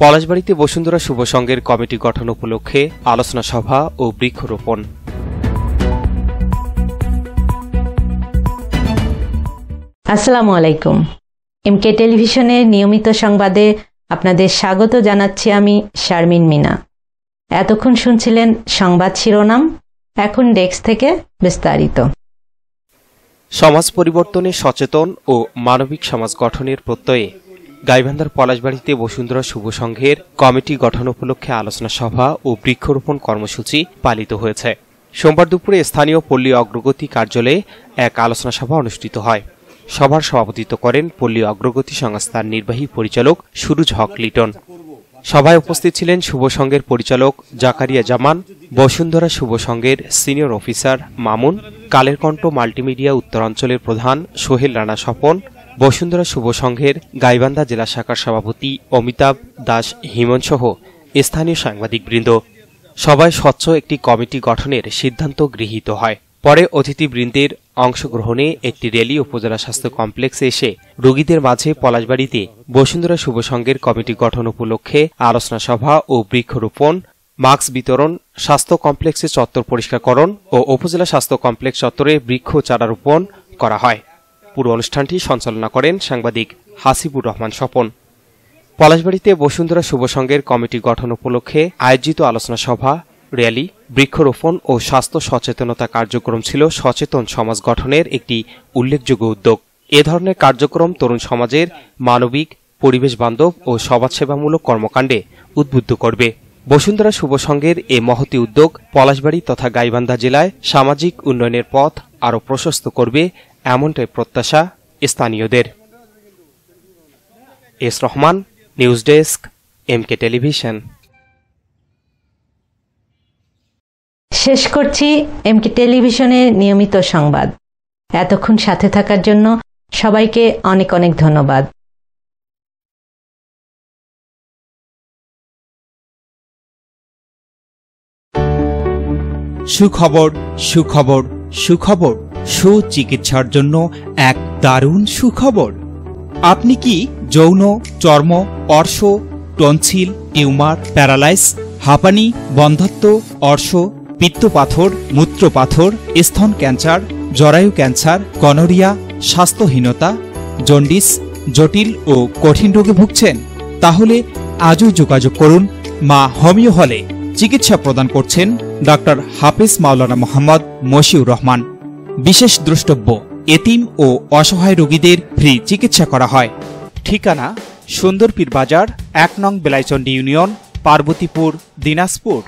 পলাশবাড়িতে বসুন্ধরা শুভ সংঘের কমিটি গঠন উপলক্ষে আলোচনা সভা ও বৃক্ষরোপণ। আসসালামু আলাইকুম। এমকে টেলিভিশনের নিয়মিত সংবাদে আপনাদের স্বাগত জানাচ্ছি আমি শারমিন মিনা। এতক্ষণ শুনছিলেন সংবাদ শিরোনাম, এখন ডেস্ক থেকে বিস্তারিত। সমাজ পরিবর্তনে সচেতন ও মানবিক সমাজ গঠনের প্রত্যয়ে গাইবান্ধার পলাশবাড়িতে বসুন্ধরা শুভ সংঘের কমিটি গঠন উপলক্ষে আলোচনা সভা ও বৃক্ষরোপণ কর্মসূচি পালিত হয়েছে। সোমবার দুপুরে স্থানীয় পল্লী অগ্রগতি কার্যালয়ে এক আলোচনা সভা অনুষ্ঠিত হয়। সভার সভাপতিত্ব করেন পল্লী অগ্রগতি সংস্থার নির্বাহী পরিচালক সুরুজ হক লিটন। সভায় উপস্থিত ছিলেন শুভ সংঘের পরিচালক জাকারিয়া জামান, বসুন্ধরা শুভ সংঘের senior officer Mamun, Kaler Kantho multimedia উত্তরাঞ্চলের প্রধান সোহেল রানা স্বপন, বসুন্ধরা শুভ সংঘের গাইবান্ধা জেলা শাখার সভাপতি অমিতাভ দাস হিমন সহ স্থানীয় সাংবাদিকবৃন্দ। সভায় স্বচ্ছ একটি কমিটি গঠনের সিদ্ধান্ত গৃহীত হয়। পরে অতিথিবৃন্দের অংশগ্রহণে একটি র্যালি উপজেলা স্বাস্থ্য কমপ্লেক্সে এসে রোগীদের মাঝে পলাশবাড়িতে বসুন্ধরা শুভ সংঘের কমিটি গঠন উপলক্ষে আলোচনা সভা ও বৃক্ষরোপণ, মাস্ক বিতরণ, স্বাস্থ্য কমপ্লেক্সে চত্বর পরিষ্কারকরণ ও উপজেলা স্বাস্থ্য কমপ্লেক্স চত্বরে বৃক্ষ চারা রোপণ করা হয়। পুরো অনুষ্ঠানটি সঞ্চালনা করেন সাংবাদিক হাসিবুর রহমান স্বপন। পলাশবাড়িতে বসুন্ধরা শুভ সংঘের কমিটি গঠন উপলক্ষে আয়োজিত আলোচনা সভা, র্যালি, বৃক্ষরোপণ ও স্বাস্থ্য সচেতনতা কার্যক্রম ছিল সচেতন সমাজ গঠনের একটি উল্লেখযোগ্য উদ্যোগ। এ ধরনের কার্যক্রম তরুণ সমাজের মানবিক, পরিবেশ বান্ধব ও সমাজসেবামূলক কর্মকাণ্ডে উদ্বুদ্ধ করবে। বসুন্ধরা শুভ সংঘের এ মহতী উদ্যোগ পলাশবাড়ি তথা গাইবান্ধা জেলায় সামাজিক উন্নয়নের পথ আরও প্রশস্ত করবে, এমনটাই প্রত্যাশা স্থানীয়দের। S Rahman, news desk, MK television. শেষ করছি এমকে টেলিভিশনের নিয়মিত সংবাদ। এতক্ষণ সাথে থাকার জন্য সবাইকে অনেক অনেক ধন্যবাদ। সুখবর, সুখবর, সুখবর। সুচিকিৎসার জন্য এক দারুণ সুখবর। আপনি কি যৌন, চর্ম, অর্শ, টনসিল, টিউমার, প্যারালাইস, হাঁপানি, বন্ধ্যাত্ব, অর্শ, পিত্তপাথর, মূত্রপাথর, স্তন ক্যান্সার, জরায়ু ক্যান্সার, গনোরিয়া, স্বাস্থ্যহীনতা, জন্ডিস, জটিল ও কঠিন রোগে ভুগছেন? তাহলে আজই যোগাযোগ করুন মা হোমিও হলে। চিকিৎসা প্রদান করছেন ডাক্তার হাফেজ মাওলানা মোহাম্মদ মশিউর রহমান। বিশেষ দ্রষ্টব্য, এতিম ও অসহায় রোগীদের ফ্রি চিকিৎসা করা হয়। ঠিকানা সুন্দরপীর বাজার, 1 নং বেলাইচন্ডী ইউনিয়ন, পার্বতীপুর, দিনাজপুর।